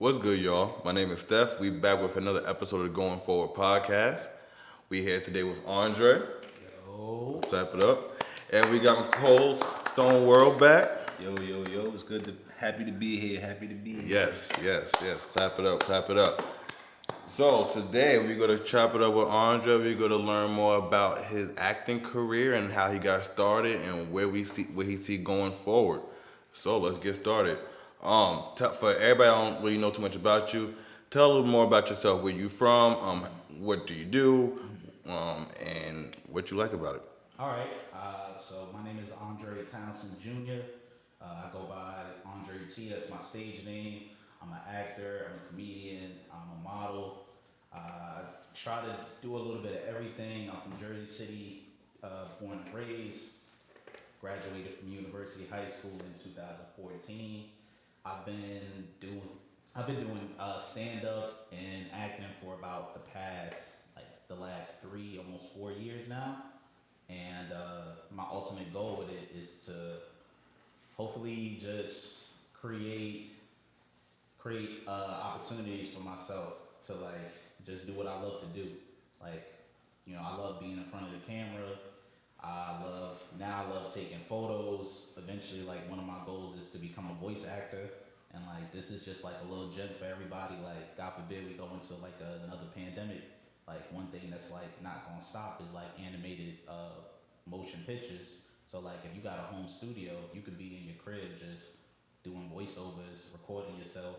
What's good, y'all? My name is Steph. We back with another episode of Going Forward podcast. We here today with Andre. Yo. Clap it up. And we got Cole's Stone World back. Yo, it's good to happy to be here. Happy to be here. Yes. Clap it up, clap it up. So today we're gonna chop it up with Andre. We're gonna learn more about his acting career and how he got started and where he see going forward. So let's get started. For everybody I don't really know too much about you, tell a little more about yourself. Where you from? What do you do? And what you like about it. All right. So my name is Andre Townsend Jr. I go by Andre T. That's my stage name. I'm an actor. I'm a comedian. I'm a model. I try to do a little bit of everything. I'm from Jersey City, born and raised. Graduated from University High School in 2014. I've been doing stand up and acting for about the last 3, almost 4 years now. And my ultimate goal with it is to hopefully just create opportunities for myself to like just do what I love to do. Like, I love being in front of the camera. I love taking photos. Eventually, like one of my goals is to become a voice actor. And like this is just like a little gem for everybody. Like God forbid we go into like another pandemic. Like one thing that's like not gonna stop is like animated motion pictures. So like if you got a home studio, you could be in your crib just doing voiceovers, recording yourself,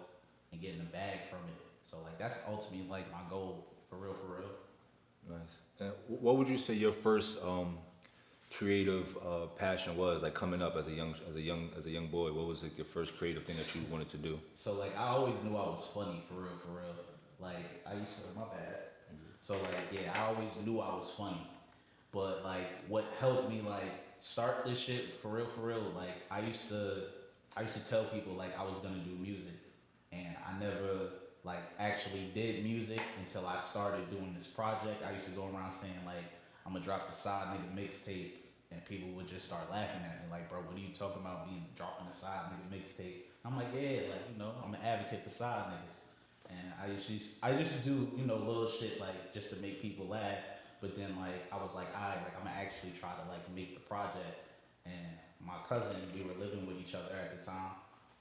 and getting a bag from it. So like that's ultimately like my goal for real, for real. Nice. And what would you say your first creative passion was, like coming up as a young boy? What was like your first creative thing that you wanted to do? So like I always knew I was funny for real, for real. Like I used to my bad. So like yeah, I always knew I was funny. But like what helped me like start this shit for real, like I used to tell people like I was gonna do music and I never like actually did music until I started doing this project. I used to go around saying like I'm gonna drop the side nigga mixtape and people would just start laughing at me like, bro, what are you talking about being dropping the side nigga mixtape? I'm like, yeah, like, I'm an advocate for side niggas. And I used to do, little shit like just to make people laugh. But then like I was like, like I'm gonna actually try to like make the project. And my cousin, we were living with each other at the time.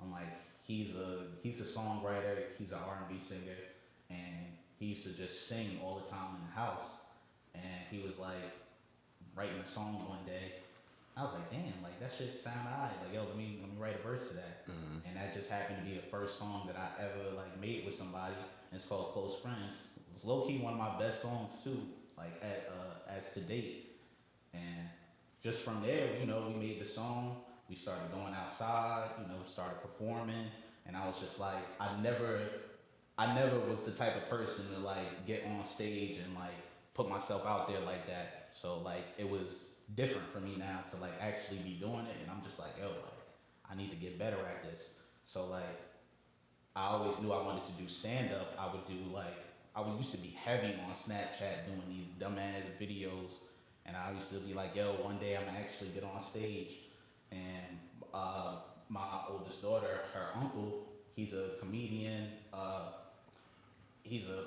I'm like, he's a songwriter, he's an R&B singer, and he used to just sing all the time in the house. And he was like writing a song one day. I was like, damn, like that shit sound alright. Like, yo, let me write a verse to that. And that just happened to be the first song that I ever like made with somebody. And it's called Close Friends. It's low key one of my best songs too, like as to date. And just from there, we made the song. We started going outside, started performing, and I was just like, I never was the type of person to like get on stage and like put myself out there like that. So like it was different for me now to like actually be doing it, and I'm just like, yo, like I need to get better at this. So like I always knew I wanted to do stand up. I would used to be heavy on Snapchat doing these dumbass videos, and I used to be like, yo, one day I'm gonna actually get on stage. And my oldest daughter, her uncle, he's a comedian. He's a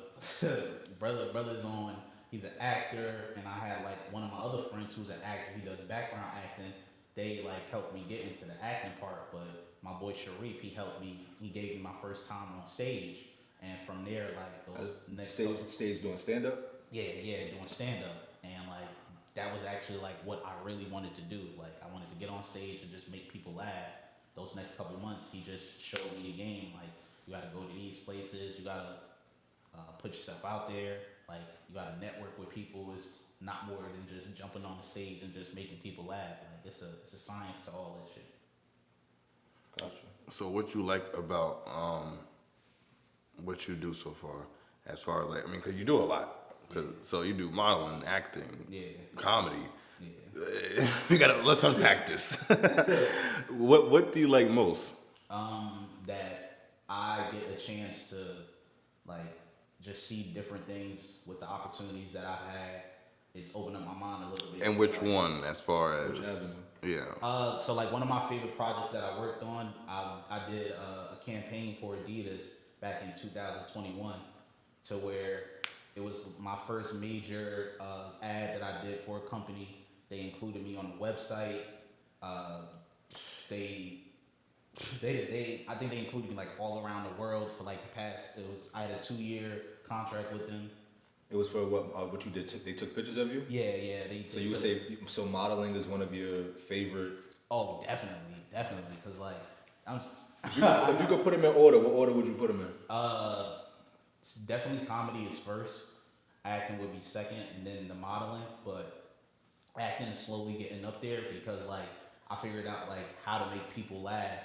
brother's on. He's an actor, and I had like one of my other friends who's an actor. He does background acting. They like helped me get into the acting part, but my boy Sharif, he helped me. He gave me my first time on stage, and from there, like those next Stage doing stand up. yeah, doing stand up, and like that was actually like what I really wanted to do. Like I wanted to get on stage and just make people laugh. Those next couple months, he just showed me the game. Like you got to go to these places. You got to put yourself out there. Like you got to network with people. It's not more than just jumping on the stage and just making people laugh. Like it's a science to all that shit. Gotcha. So what you like about what you do so far? As far as like, I mean, cause you do a lot. So you do modeling, acting, Yeah, comedy. yeah. Let's unpack this. What do you like most? That I get a chance to like just see different things with the opportunities that I've had. It's opened up my mind a little bit. And So, which like, one, as far Which as avenue? yeah? so like one of my favorite projects that I worked on, I did a campaign for Adidas, back in 2021, to where it was my first major ad that I did for a company. They included me on the website. Uh, they I think they included me like all around the world for like the past. I had a 2-year contract with them. It was for what you did. They took pictures of you. Yeah. So you would say so modeling is one of your favorite. Oh, definitely, cause like I'm. If you could put them in order, what order would you put them in? Definitely comedy is first. Acting would be second, and then the modeling. But acting is slowly getting up there because like I figured out like how to make people laugh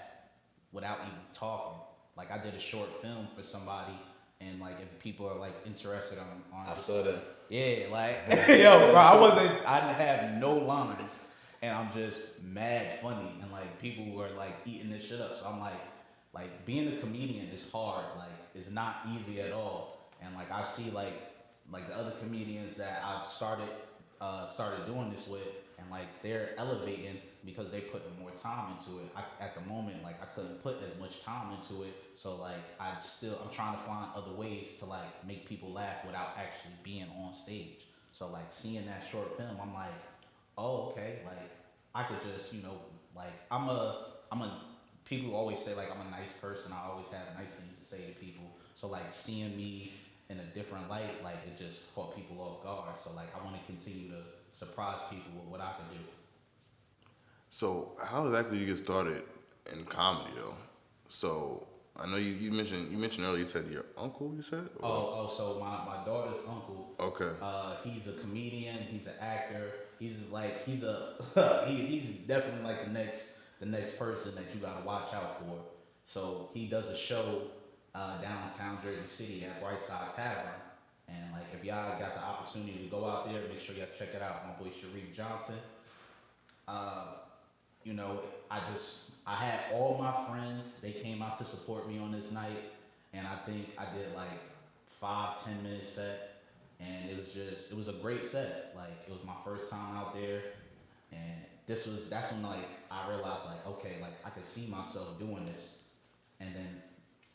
without even talking. Like I did a short film for somebody, and like if people are like interested on I saw that. yeah, like yo, bro, I didn't have no lines, and I'm just mad funny, and like people were like eating this shit up. So I'm like being a comedian is hard. Like it's not easy at all, and like I see like the other comedians that I've started doing this with, and like they're elevating because they putting more time into it. At the moment, like I couldn't put as much time into it, so like I'm trying to find other ways to like make people laugh without actually being on stage. So like seeing that short film, I'm like, oh okay, like I could just like people always say like I'm a nice person. I always have nice things to say to people. So like seeing me in a different light, like it just caught people off guard. So like I want to continue to surprise people with what I can do. So how exactly you get started in comedy though? So I know you mentioned earlier, you said your uncle, you said? Or? So my daughter's uncle. Okay. He's a comedian. He's an actor. He's definitely like the next person that you gotta watch out for. So he does a show downtown Jersey City at Brightside Tavern, and like if y'all got the opportunity to go out there, make sure y'all check it out. My boy Sharif Johnson. I had all my friends. They came out to support me on this night, and I think I did like 5-10 minute set, and it was a great set. Like it was my first time out there, and that's when like I realized like okay, like I could see myself doing this, and then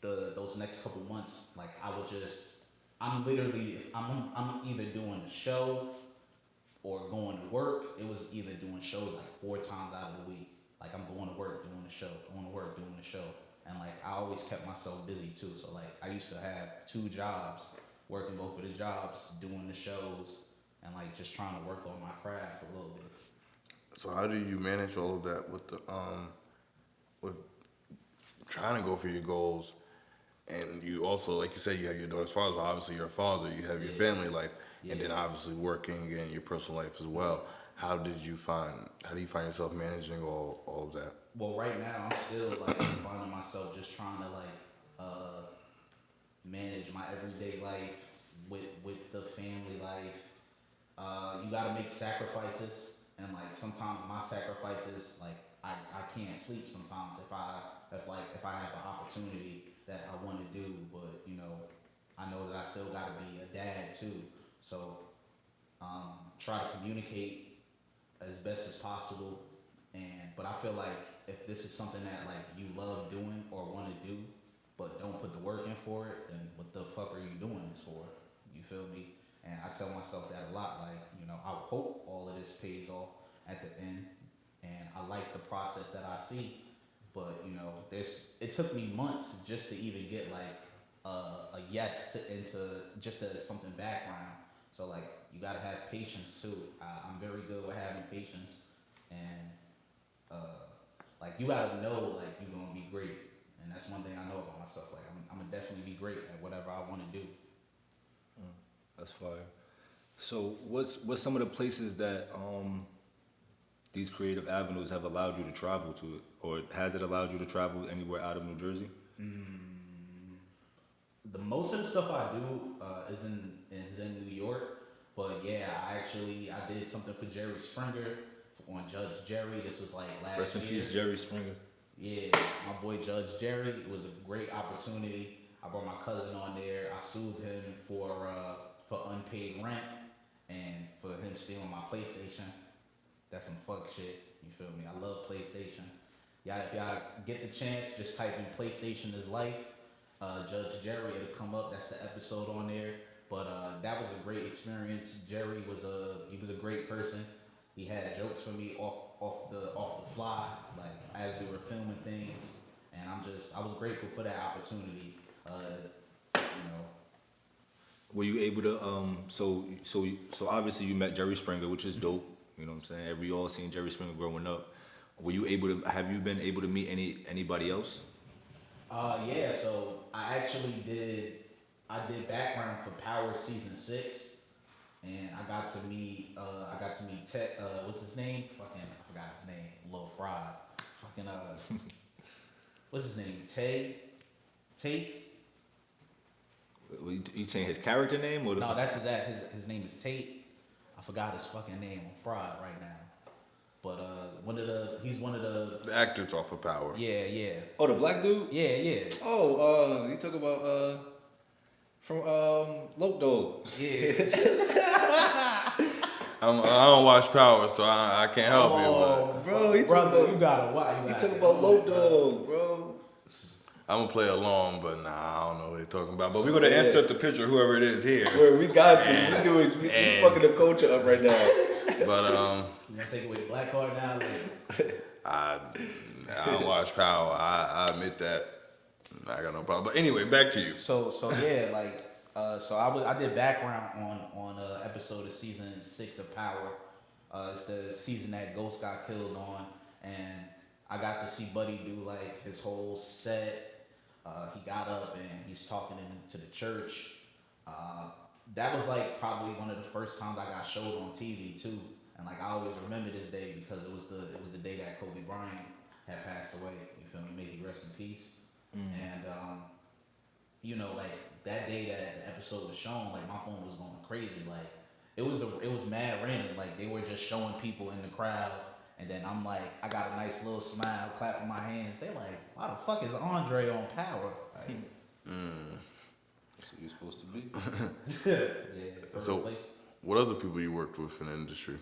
those next couple months, like I'm literally I'm either doing a show or going to work. It was either doing shows like 4 times out of the week. Like I'm going to work, doing the show, going to work, doing the show. And like I always kept myself busy too. So like I used to have 2 jobs, working both of the jobs, doing the shows, and like just trying to work on my craft a little bit. So how do you manage all of that with the with trying to go for your goals, and you also, like you said, you have your daughter's father, so obviously you're a father, you have your family life, and then obviously working and your personal life as well. How do you find yourself managing all of that? Well, right now I'm still like finding myself just trying to like manage my everyday life with the family life. You gotta make sacrifices, and like sometimes my sacrifices, like I can't sleep sometimes if I have an opportunity that I want to do, but I know that I still gotta be a dad too. So try to communicate as best as possible, but I feel like if this is something that like you love doing or want to do, but don't put the work in for it, then what the fuck are you doing this for? You feel me? And I tell myself that a lot. Like I hope all of this pays off at the end, and I like the process that I see. But it took me months just to even get like a yes into just something background. So like you gotta have patience too. I'm very good with having patience, and like you gotta know like you're gonna be great, and that's one thing I know about myself. Like I'm gonna definitely be great at whatever I want to do. That's fire. So what's some of the places that these creative avenues have allowed you to travel to, or has it allowed you to travel anywhere out of New Jersey? The most of the stuff I do is in New York, but yeah, I did something for Jerry Springer on Judge Jerry. This was like last year. Rest in peace, Jerry Springer. Yeah, my boy Judge Jerry. It was a great opportunity. I brought my cousin on there. I sued him for unpaid rent and for him stealing my PlayStation. That's some fuck shit. You feel me? I love PlayStation. Yeah, if y'all get the chance, just type in PlayStation is life. Judge Jerry to come up. That's the episode on there. But that was a great experience. Jerry was a great person. He had jokes for me off the fly, like as we were filming things, and I was grateful for that opportunity. You know, Were you able to so obviously you met Jerry Springer, which is dope. You know what I'm saying? We all seen Jerry Springer growing up. Were you able to have you been able to meet anybody else? Yeah. So I did background for Power season 6, and I got to meet Ted. What's his name? Fucking I forgot his name. Lil Fry. Fucking what's his name? Tate. You saying his character name or No, that's his name is Tate. I forgot his fucking name. I'm fried right now. But he's one of The actors off of Power. yeah. Oh, the black dude? Yeah. Oh, you talk about from Lope Dog. Yeah. I don't watch Power, so I can't help you. But Bro, he Brother, you gotta watch. You talk about Lope Dog, bro. I'm gonna play along, but nah, I don't know what they're talking about. But we're gonna insert the picture, whoever it is here. Where we got to, we And- fucking the culture up right now. But You gonna take away the black card now? I don't watch Power. I admit that. I got no problem. But anyway, back to you. So yeah, like I did background on episode of season 6 of Power. It's the season that Ghost got killed on, and I got to see Buddy do like his whole set. He got up and he's talking to the church. That was like probably one of the first times I got showed on TV too, and like I always remember this day because it was the day that Kobe Bryant had passed away. You feel me? May he rest in peace. And you know, like that day that the episode was shown, like my phone was going crazy. Like it was mad random. Like they were just showing people in the crowd, and then I'm like, I got a nice little smile, clapping my hands. They like, why the fuck is Andre on Power? Like, That's what you're supposed to be. yeah. third So- place. What other people you worked with in the industry?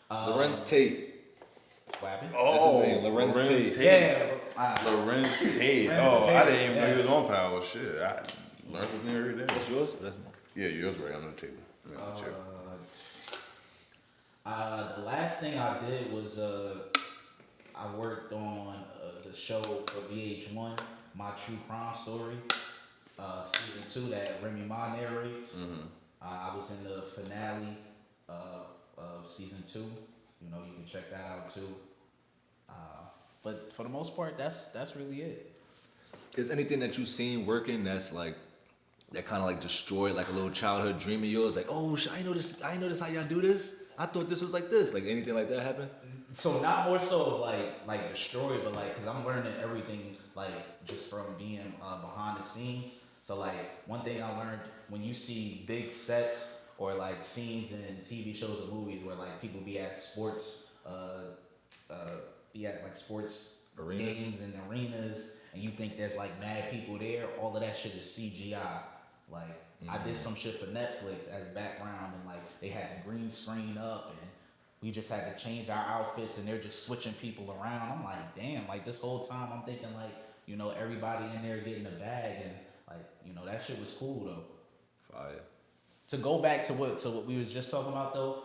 Lorenz Tate. What happened? That's his name, Lorenz Tate. Yeah. Lorenz Tate. Lorenz Oh, I Tate, didn't even know yeah. he was on Power. Shit, I learned something every day. That's yours? That's mine. Yeah, yours right on the table. Yeah, chill. The last thing I did was I worked on the show for VH1, My True Crime Story, season 2 that Remy Ma narrates. I was in the finale of season 2. You know, you can check that out too. But for the most part, that's really it. Is anything that you've seen working that's like that kind of like destroyed like a little childhood dream of yours? Like, oh, I know this how y'all do this. I thought this was like this. Like anything like that happen? So not more so of like destroyed, but like, cause I'm learning everything like just from being behind the scenes. So like one thing I learned, when you see big sets or like scenes in TV shows or movies where like people be at sports, sports Arenas. games and arenas, and you think there's like mad people there, all of that shit is CGI. Like I did some shit for Netflix as background, and like they had the green screen up, and we just had to change our outfits, and they're just switching people around. I'm like, damn, like this whole time I'm thinking like, you know, everybody in there getting a bag, and like, you know, that shit was cool though. Fire. To go back to what we was just talking about though,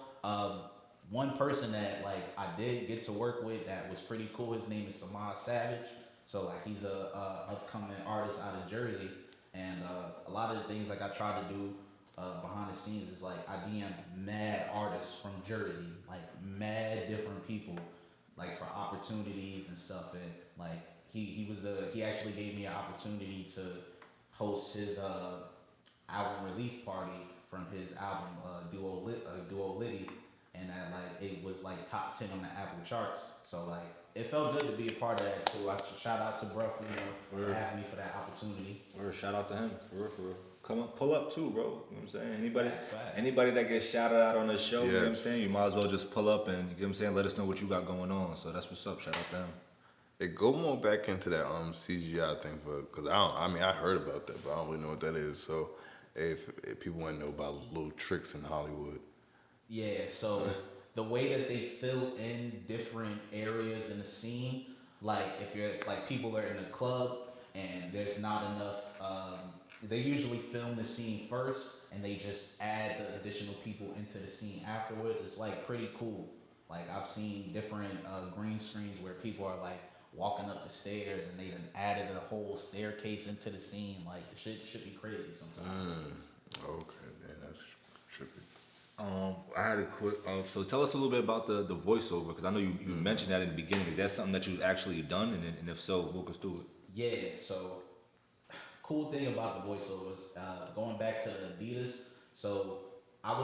one person that like I did get to work with that was pretty cool. His name is Samaj Savage. So like he's a upcoming artist out of Jersey, and a lot of the things like I try to do behind the scenes is like I DM mad artists from Jersey, like mad different people, like for opportunities and stuff. And like he actually gave me an opportunity to host his album release party from his album Duo Liddy, and that like it was like top 10 on the Apple charts. So like it felt good to be a part of that too. I should shout out to Bruff, you know, for having me for that opportunity. Or shout out to him. For real. Come up, pull up too, bro. You know what I'm saying? Facts. Anybody that gets shouted out on the show, you know what I'm Yes. saying? You might as well just pull up and, you know what I'm saying, let us know what you got going on. So that's what's up. Shout out to him. Hey, go more back into that CGI thing because I heard about that, but I don't really know what that is. So if people want to know about little tricks in Hollywood. Yeah, so the way that they fill in different areas in the scene, Like if you're like people are in a club and there's not enough, they usually film the scene first and they just add the additional people into the scene afterwards. It's like pretty cool. Like I've seen different green screens where people are like walking up the stairs and they done added a whole staircase into the scene. Like the shit should be crazy sometimes. Okay, then that's trippy. I had a quick. So tell us a little bit about the voiceover, because I know you mentioned that in the beginning. Is that something that you've actually done, and if so, walk us through it? Yeah, so cool thing about the voiceovers, going back to the Adidas. So I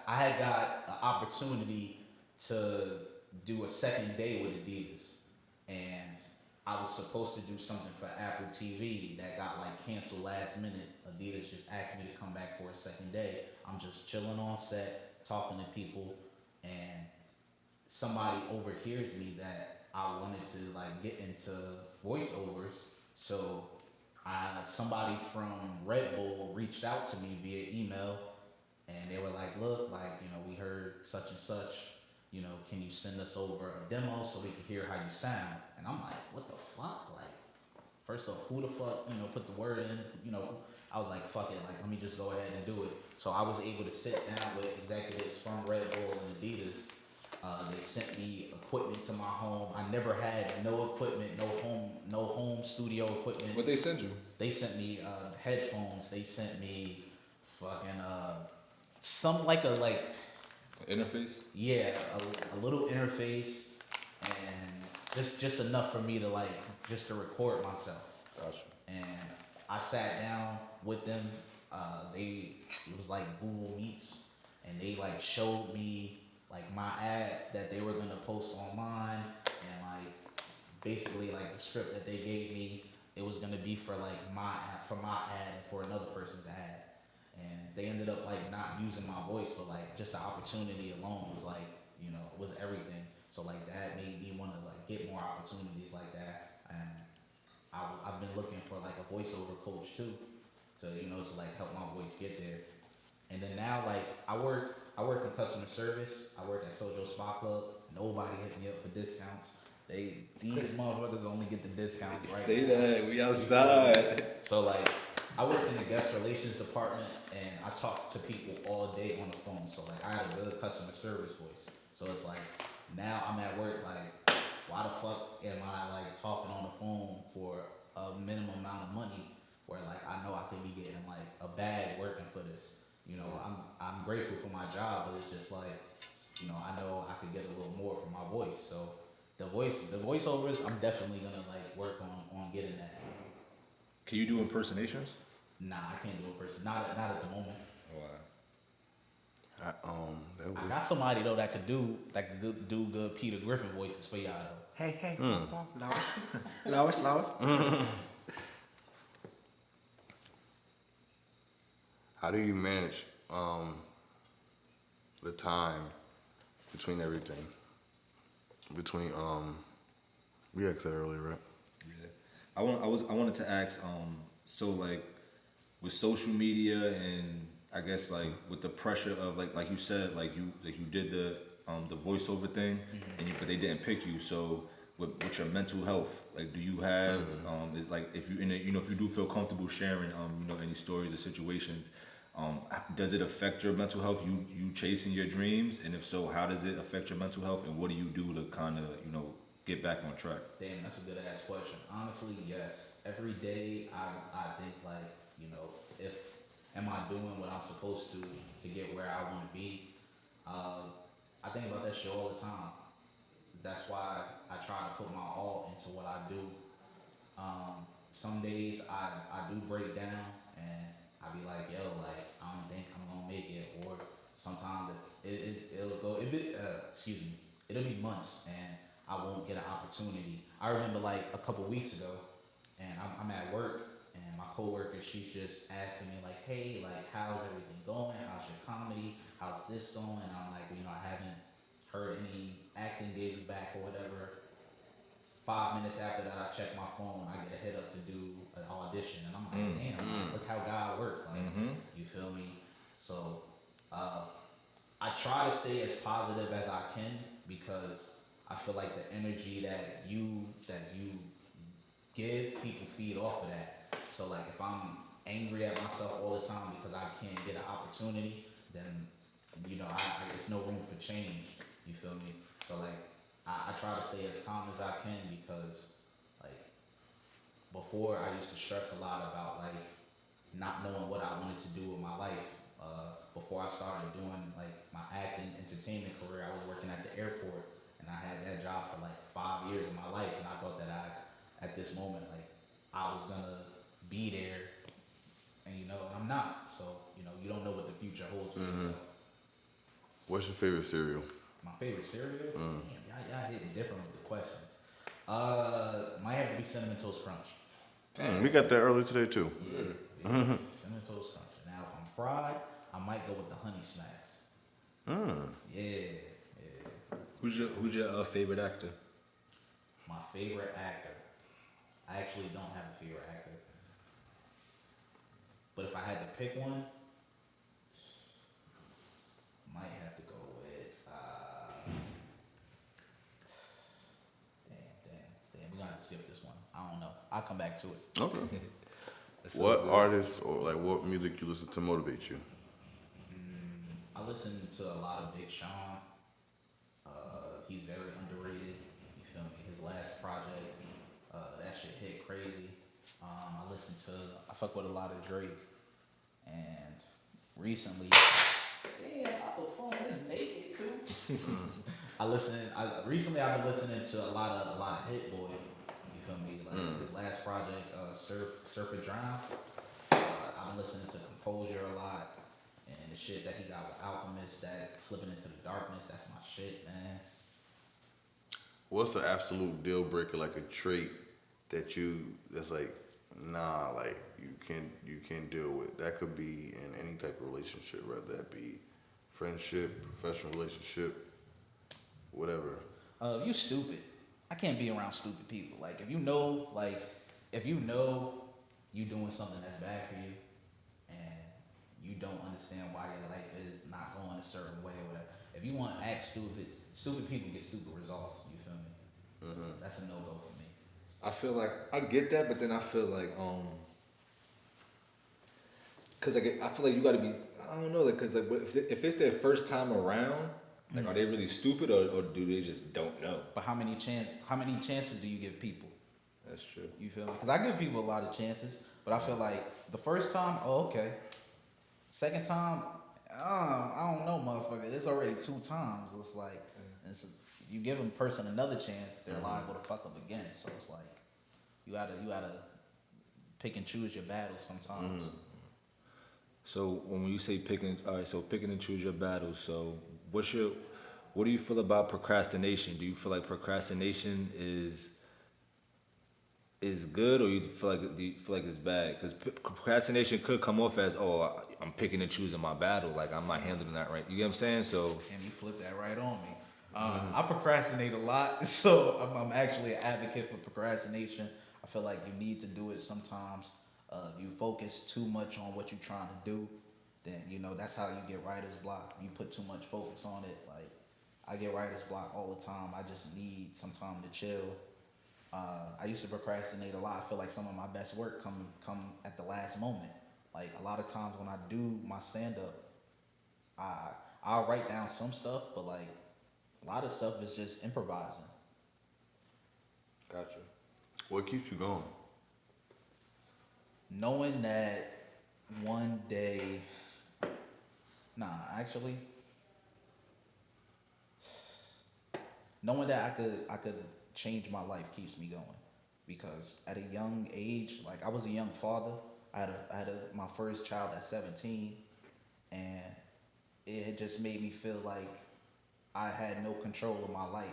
had got an opportunity to do a second day with Adidas, and I was supposed to do something for Apple TV that got like canceled last minute. Adidas just asked me to come back for a second day. I'm just chilling on set, talking to people, and somebody overhears me that I wanted to like get into voiceovers. So somebody from Red Bull reached out to me via email, and they were like, "Look, like we heard such and such. Can you send us over a demo so we can hear how you sound?" And I'm like, "What the fuck? Like, first off, who the fuck put the word in? I was like, fuck it, like let me just go ahead and do it." So I was able to sit down with executives from Red Bull and Adidas. They sent me equipment to my home. I never had no equipment, no home studio equipment. What they send you? They sent me headphones. They sent me fucking some like Interface. yeah, a little interface and just enough for me to like just to record myself. Gotcha. And I sat down with them. It was like Google Meets, and they like showed me like my ad that they were gonna post online, and like basically like the script that they gave me, it was gonna be for like my ad and for another person's ad, and they ended up like not using my voice, but like just the opportunity alone was like was everything. So like that made me want to like get more opportunities like that, and I've been looking for like a voiceover coach too, to to like help my voice get there. And then now like I work in customer service. I work at Sojo Spa Club. Nobody hit me up for discounts. These motherfuckers only get the discounts right Say now. that we outside. So like I work in the guest relations department and I talk to people all day on the phone. So like I have a good customer service voice. So it's like now I'm at work like why the fuck am I like talking on the phone for a minimum amount of money where like I know I could be getting like a bag working for this. I'm grateful for my job, but it's just like, I know I could get a little more from my voice. So the voiceovers, I'm definitely gonna like work on getting that. Can you do impersonations? Nah, I can't do a person. Not at the moment. Wow. That I was, got somebody though that could do good Peter Griffin voices for y'all though. Hey, Lois. how do you manage the time between everything? Between we asked that earlier, right? Yeah. I wanted to ask, so like with social media and I guess like with the pressure of like you said, like you did the voiceover thing, but they didn't pick you. So with your mental health, like do you have is like if you if you do feel comfortable sharing any stories or situations, does it affect your mental health? You chasing your dreams, and if so, how does it affect your mental health? And what do you do to kind of get back on track? Damn, that's a good ass question. Honestly, yes. Every day I think like, if am I doing what I'm supposed to get where I want to be? I think about that shit all the time. That's why I try to put my all into what I do. Some days I do break down and I be like, yo, like I don't think I'm gonna make it. Or sometimes it'll be months and I won't get an opportunity. I remember like a couple weeks ago, and I'm at work, and my coworker, she's just asking me like, hey, like how's everything going? How's your comedy? How's this going? And I'm like, I haven't heard any acting gigs back or whatever. 5 minutes after that, I check my phone. I get a hit up to do an audition, and I'm like, damn, look how God worked. Like, you feel me? So I try to stay as positive as I can because I feel like the energy that you give, people feed off of that. So like if I'm angry at myself all the time because I can't get an opportunity, then there's no room for change. You feel me? So like I try to stay as calm as I can because like before I used to stress a lot about like not knowing what I wanted to do with my life. Before I started doing like my acting entertainment career, I was working at the airport and I had that job for like 5 years of my life, and I thought that at this moment, like I was gonna be there, and I'm not. So you don't know what the future holds for yourself. What's your favorite cereal? My favorite cereal? Damn, y'all hitting different with the questions. Might have to be Cinnamon Toast Crunch. We got that earlier today too. Yeah, Cinnamon Toast Crunch. Now, if I'm fried, I might go with the Honey Smacks. Yeah. Who's your favorite actor? My favorite actor. I actually don't have a favorite actor. But if I had to pick one, might have to go with. Damn. We're gonna have to skip this one. I don't know. I'll come back to it. Okay. That's What so good. artists or like what music you listen to motivate you? I listen to a lot of Big Sean. He's very underrated. You feel me? His last project, that shit hit crazy. I fuck with a lot of Drake. And recently, damn, my phone is naked too. Recently I've been listening to a lot of Hit Boy. You feel me? Like his last project, Surf and Drown. I've been listening to Composure a lot. And the shit that he got with Alchemist, that Slipping Into the Darkness, that's my shit, man. What's the absolute deal breaker, like a trait that's like, nah, like you can't deal with? That could be in any type of relationship, whether that be friendship, professional relationship, whatever. You stupid. I can't be around stupid people. Like if you know you doing something that's bad for you, and you don't understand why your life is not going a certain way or whatever. If you want to act stupid people get stupid results. You feel me? That's a no-go for me. I feel like I get that, but then I feel like cause like I feel like you gotta be, I don't know, like cause like if it's their first time around, like are they really stupid or do they just don't know? But how many chances do you give people? That's true. You feel me? Because I give people a lot of chances, but I feel like the first time, oh okay. Second time, I don't know, motherfucker. It's already 2 times. It's like you give a person another chance, they're liable to fuck up again. So it's like you gotta pick and choose your battles sometimes. So when you say picking and choose your battles. So what do you feel about procrastination? Do you feel like procrastination is good, or do you feel like it's bad? Because procrastination could come off as, oh, I'm picking and choosing my battle, like I'm not handling that right. You get what I'm saying? So And you flip that right on me. I procrastinate a lot, so I'm actually an advocate for procrastination. I feel like you need to do it sometimes. You focus too much on what you're trying to do, then that's how you get writer's block. You put too much focus on it. Like I get writer's block all the time. I just need some time to chill. I used to procrastinate a lot. I feel like some of my best work come at the last moment. Like a lot of times when I do my stand up, I'll write down some stuff, but like a lot of stuff is just improvising. gotcha. What keeps you going? Knowing that one day, knowing that I could change my life keeps me going, because at a young age, like I was a young father. I had my first child at 17, and it had just made me feel like I had no control of my life.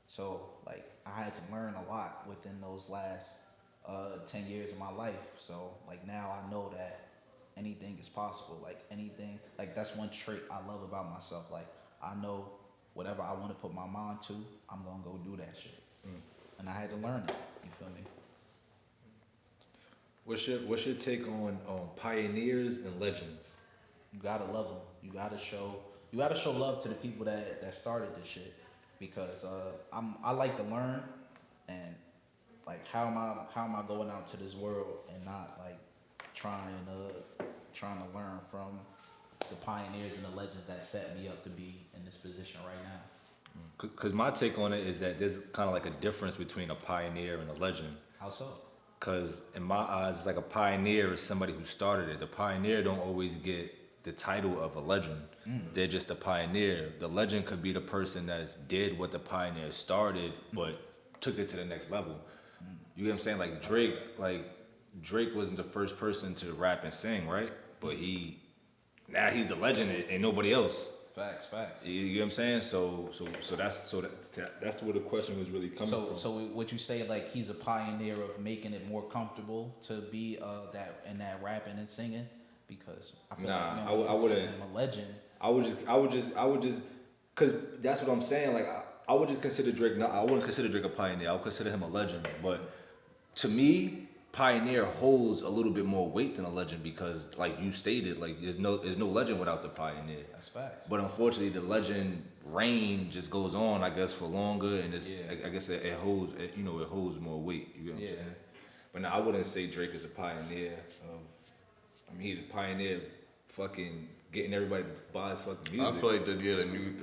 So like I had to learn a lot within those last 10 years of my life. So like now I know that anything is possible. Like anything, like that's one trait I love about myself. Like I know whatever I want to put my mind to, I'm gonna go do that shit. And I had to learn it. You feel me? What's your take on pioneers and legends? You gotta love them. You gotta show love to the people that started this shit. because I like to learn, and like how am I going out to this world and not like trying to learn from the pioneers and the legends that set me up to be in this position right now. Because my take on it is that there's kind of like a difference between a pioneer and a legend. How so? Because in my eyes, it's like a pioneer is somebody who started it. The pioneer don't always get the title of a legend. They're just a pioneer. The legend could be the person that did what the pioneer started, but took it to the next level. You get what I'm saying? Like Drake wasn't the first person to rap and sing, right? But now he's a legend and nobody else. Facts. You get what I'm saying? So that's where the question was really coming from. So would you say like he's a pioneer of making it more comfortable to be that rapping and singing? Because I feel Nah, like I wouldn't. him a legend. I would just, cause that's what I'm saying. Like I would just consider Drake. I wouldn't consider Drake a pioneer. I would consider him a legend. But to me, pioneer holds a little bit more weight than a legend because, like you stated, like there's no legend without the pioneer. That's facts. But unfortunately, the legend reign just goes on, I guess, for longer, and I guess it holds, it holds more weight. You get what I'm saying? But no, I wouldn't say Drake is a pioneer of. I mean, he's a pioneer of fucking getting everybody to buy his fucking music. I feel like the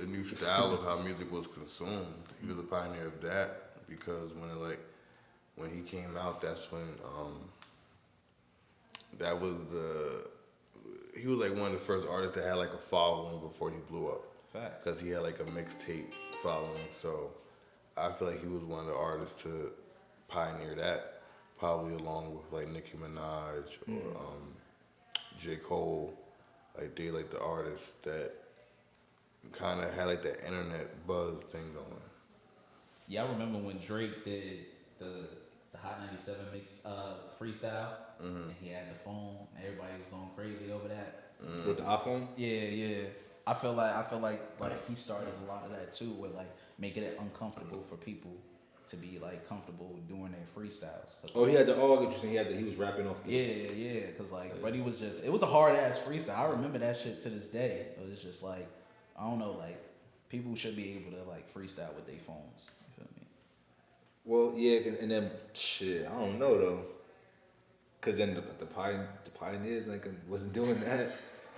new style of how music was consumed. He was a pioneer of that because when he came out, that's when he was like one of the first artists that had like a following before he blew up. Facts. Because he had like a mixtape following, so I feel like he was one of the artists to pioneer that, probably along with like Nicki Minaj or J. Cole. Like they like the artists that kind of had like that internet buzz thing going. Yeah, I remember when Drake did the Hot 97 mix freestyle, and he had the phone, and everybody was going crazy over that. With the iPhone? Yeah. I feel like he started a lot of that too, with like making it uncomfortable for people to be like comfortable doing their freestyles. Oh, he had the he was rapping off the. Yeah, because like, but it was a hard ass freestyle. I remember that shit to this day. It was just like, I don't know, like people should be able to like freestyle with their phones. You feel me? Well, yeah, and then shit, I don't know though, cause then the pioneers like wasn't doing that.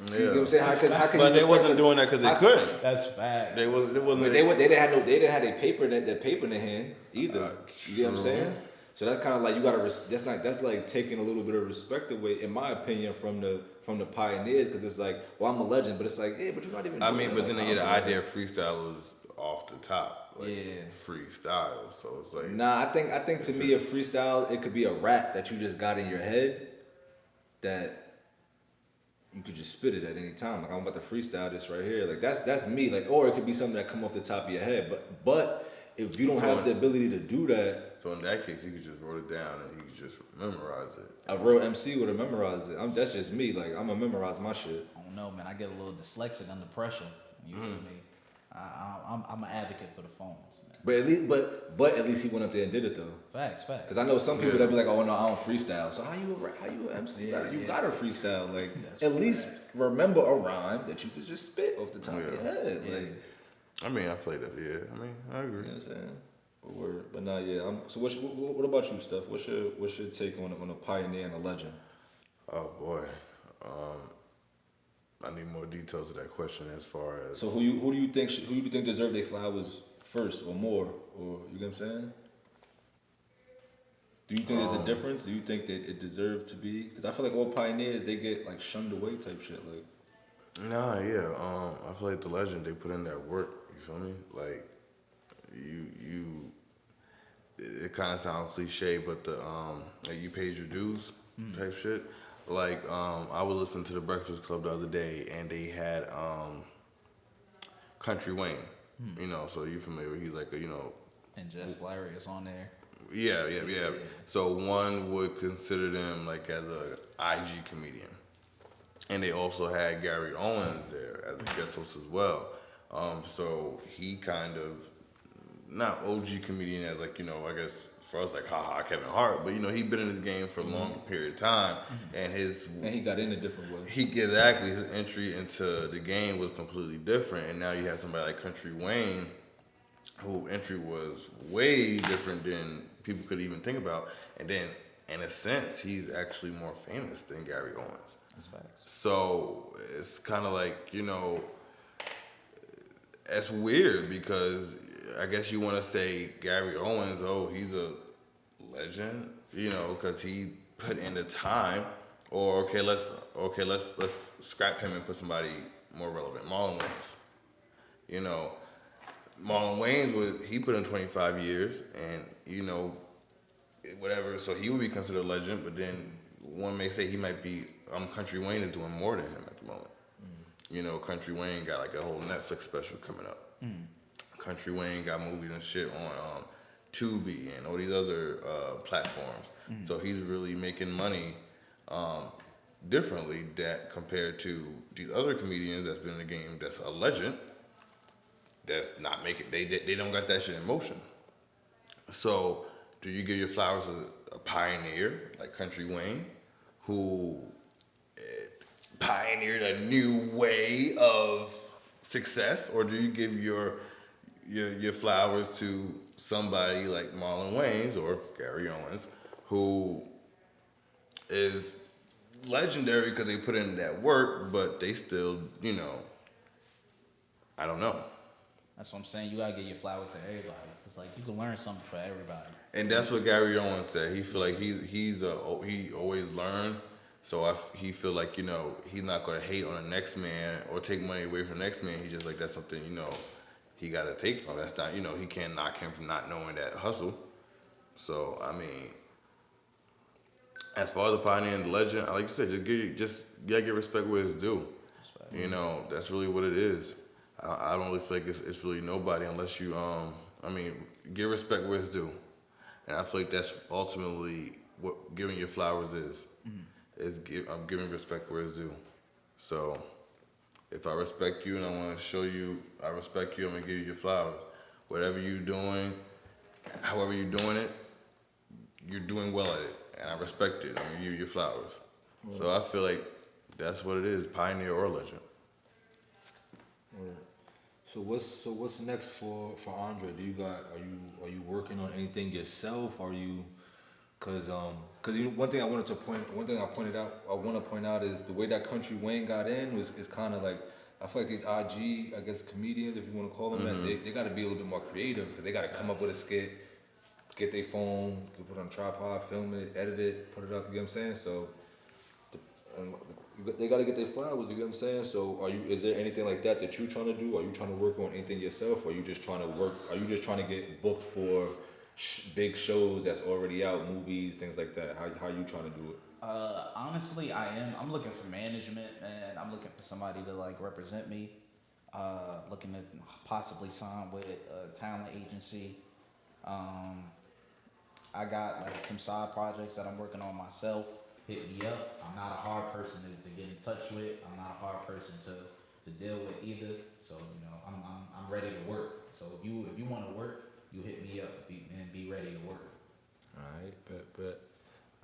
Yeah. You know what I'm saying? How can But you they wasn't doing that because they couldn't. That's fact. They wasn't. But they didn't have their paper in their hand either. You get what I'm True. saying? So that's kind of like you gotta. That's like taking a little bit of respect away, in my opinion, from the pioneers, because it's like, well, I'm a legend, but it's like, yeah, but you're not even. I doing mean, that. but Like, then I again, the don't know. idea of freestyle was off the top. Like, Yeah. freestyle. So it's like. Nah, I think to me a freestyle, it could be a rap that you just got in your head that you could just spit it at any time. Like I'm about to freestyle this right here. Like that's me. Like, or it could be something that come off the top of your head. But if you don't have the ability to do that, So in that case, you could just wrote it down and you could just memorize it. a real MC would have memorized it. That's just me. Like I'm gonna memorize my shit. I don't know, man. I get a little dyslexic under pressure. You feel me? I'm an advocate for the phones, man. But at least he went up there and did it though. Facts. Cause I know some people that be like, oh no, I don't freestyle. So how you an MC? Yeah, you yeah. gotta freestyle. Like That's at least remember a rhyme that you could just spit off the top of your Yeah. head. Yeah. Like, I mean, I played that. Yeah. I mean, I agree. you know what I'm saying? But nah, yeah. So what about you, Steph? What's your take on a pioneer and a legend? Oh boy. I need more details of that question as far as. So who do you think deserve their flowers first or more, or you get what I'm saying? Do you think there's a difference? Do you think that it deserved to be? Because I feel like all pioneers, they get like shunned away type shit. Like, Nah, yeah. I feel like the legend, they put in that work. You feel me? Like, it kind of sounds cliche, but like you paid your dues type shit. Like, I was listening to the Breakfast Club the other day, and they had Country Wayne. You know, so you familiar? He's like And Just Hilarious on there. Yeah. So one would consider them like as a IG comedian, and they also had Gary Owens there as a guest host as well. So he kind of not OG comedian as like I guess for us like haha Kevin Hart, but he'd been in this game for a long period of time, and and he got in a different way. his entry into the game was completely different, and now you have somebody like Country Wayne who entry was way different than people could even think about. And then, in a sense, he's actually more famous than Gary Owens. That's facts. So it's kind of like, it's weird because I guess you want to say Gary Owens, oh, he's a legend, because he put in the time. Or let's scrap him and put somebody more relevant. Marlon Wayans. Marlon Wayans he put in 25 years, and whatever. So he would be considered a legend. But then one may say he might be. Country Wayne is doing more than him at the moment. Country Wayne got like a whole Netflix special coming up. Country Wayne got movies and shit on Tubi and all these other platforms. So he's really making money differently that compared to these other comedians that's been in the game that's a legend that's not making they don't got that shit in motion. So do you give your flowers a pioneer like Country Wayne who pioneered a new way of success, or do you give your flowers to somebody like Marlon Wayans or Gary Owens who is legendary because they put in that work, but they still, I don't know. That's what I'm saying. You gotta give your flowers to everybody. It's like you can learn something for everybody. And that's what Gary Owens said. He feel like he always learned. So he feel like he's not gonna hate on the next man or take money away from the next man. He just like that's something he gotta take from. That's not he can't knock him from not knowing that hustle. So I mean, as far as the pioneer and the legend, like you said, you gotta give respect where it's due. That's really what it is. I don't really feel like it's really nobody unless you give respect where it's due, and I feel like that's ultimately what giving your flowers is. I'm giving respect where it's due. So if I respect you and I want to show you I respect you, I'm gonna give you your flowers. Whatever you're doing, however you're doing it, you're doing well at it, and I respect it. I'm gonna give you your flowers. So I feel like that's what it is, pioneer or legend. So what's next for Andre? Are you working on anything yourself? Are you because one thing I want to point out is the way that Country Wayne got in is kind of like I feel like these IG comedians, if you want to call them that, they got to be a little bit more creative because they got to come up with a skit, get their phone, put it on a tripod, film it, edit it, put it up. You know what I'm saying? So they got to get their flowers. You know what I'm saying? So is there anything like that you're trying to do? Are you trying to work on anything yourself? Or are you just trying to get booked for big shows that's already out, movies, things like that? How you trying to do it? Honestly, I'm looking for management, man. I'm looking for somebody to like represent me. Looking to possibly sign with a talent agency. I got like some side projects that I'm working on myself. Hit me up. I'm not a hard person to get in touch with. I'm not a hard person to deal with either. So I'm ready to work. So if you want to work, you hit me up and be ready to work. All right, bet.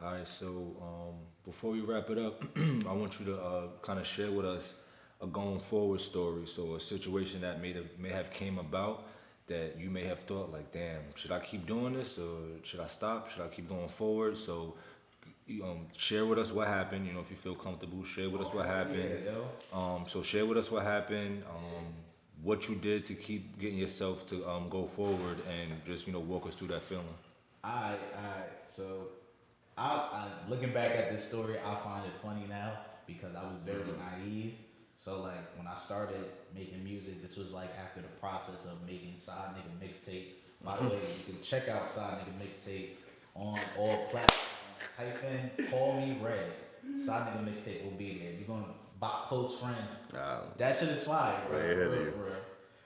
All right, so before we wrap it up, I want you to kind of share with us a going forward story. So a situation that may have came about that you may have thought like, damn, should I keep doing this or should I stop? Should I keep going forward? So share with us what happened. If you feel comfortable, share with us what happened. Yeah, So share with us what happened. What you did to keep getting yourself to go forward and just walk us through that feeling. Alright. So, I looking back at this story, I find it funny now because I was very naive. So like when I started making music, this was like after the process of making Side Nigga Mixtape. By the way, you can check out Side Nigga Mixtape on all platforms. Type in Call Me Red. Side Nigga Mixtape will be there. You're gonna bop close friends. That shit is fire, bro. Way ahead of you. For real.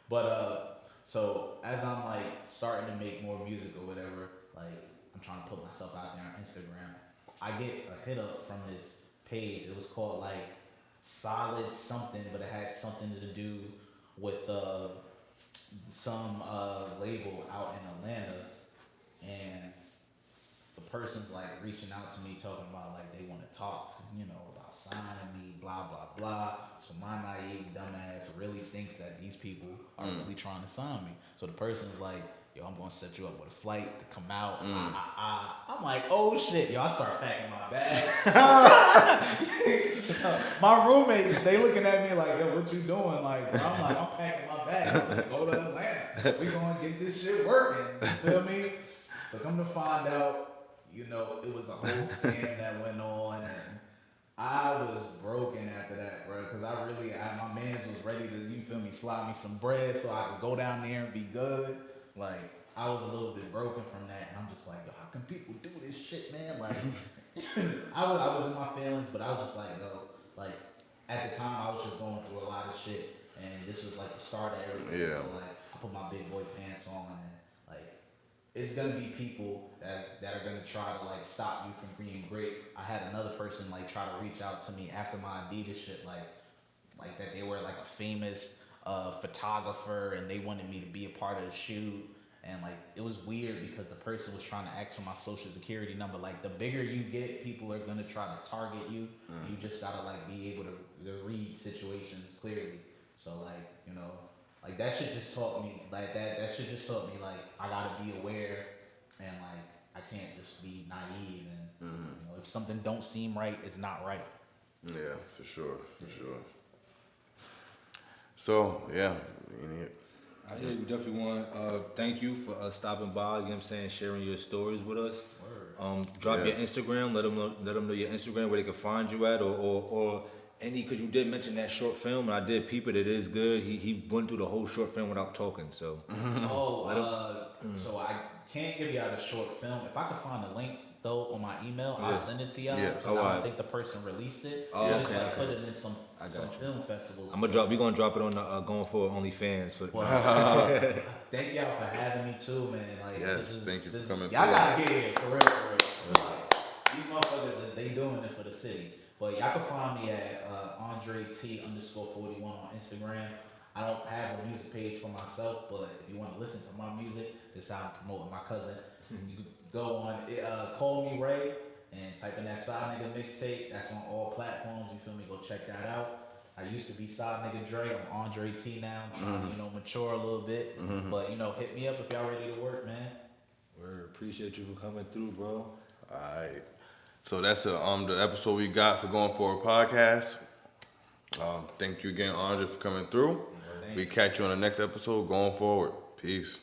But so as I'm like starting to make more music or whatever, like I'm trying to put myself out there on Instagram, I get a hit up from this page. It was called like Solid something, but it had something to do with some label out in Atlanta, and the person's like reaching out to me talking about like they want to talk, you know, about signing me, blah blah blah. So my naive dumbass really thinks that these people are really trying to sign me. So the person's like, yo, I'm gonna set you up with a flight to come out. I'm like, oh shit, yo, I start packing my bag. My roommates, they looking at me like, yo, what you doing? Like, bro, I'm like, I'm packing my bag. I'm like, go to Atlanta. We gonna get this shit working. You feel me? So come to find out, you know, it was a whole scam that went on, and I was broken after that, bro. Cause my mans was ready to, you feel me, slide me some bread so I could go down there and be good. Like, I was a little bit broken from that, and I'm just like, yo, how can people do this shit, man? Like, I was in my feelings, but I was just like, yo, like, at the time, I was just going through a lot of shit, and this was like the start of everything. Yeah. So, like, I put my big boy pants on, and like, it's gonna be people that are gonna try to like stop you from being great. I had another person like try to reach out to me after my Adidas shit, like that they were like a famous photographer and they wanted me to be a part of the shoot. And like it was weird because the person was trying to ask for my social security number. Like the bigger you get, people are gonna try to target you. You just gotta like be able to read situations clearly. So like, you know, like that shit just taught me like that shit just taught me like I gotta be aware and like I can't just be naive and you know, if something don't seem right, it's not right. Yeah, for sure. So yeah, I definitely want to thank you for stopping by. You know what I'm saying, sharing your stories with us. Drop your Yes. Instagram. Let them know your Instagram where they can find you at, or any, because you did mention that short film, and I did peep it. It is good. He went through the whole short film without talking. So So I can't give y'all the short film. If I could find a link though on my email, I'll send it to y'all. Yes. Because I Alright. don't think the person released it. Oh, They just okay, like okay. put it in some film festivals. we're gonna drop it on the Going Forward OnlyFans for. Thank y'all for having me too, man. Like, Yes, thank you for coming Y'all through. gotta get here for real. Like, these motherfuckers, they doing it for the city. But y'all can find me at Andre T _41 on Instagram. I don't have a music page for myself, but if you want to listen to my music, this is how I'm promoting my cousin. You can go on Call Me Ray and type in that Side Nigga mixtape. That's on all platforms. You feel me? Go check that out. I used to be Side Nigga Dre. I'm Andre T now. I'm trying to, mature a little bit. But, hit me up if y'all ready to work, man. We appreciate you for coming through, bro. Alright. So that's the episode we got for Going Forward podcast. Thank you again, Andre, for coming through. We catch you on the next episode. Going Forward. Peace.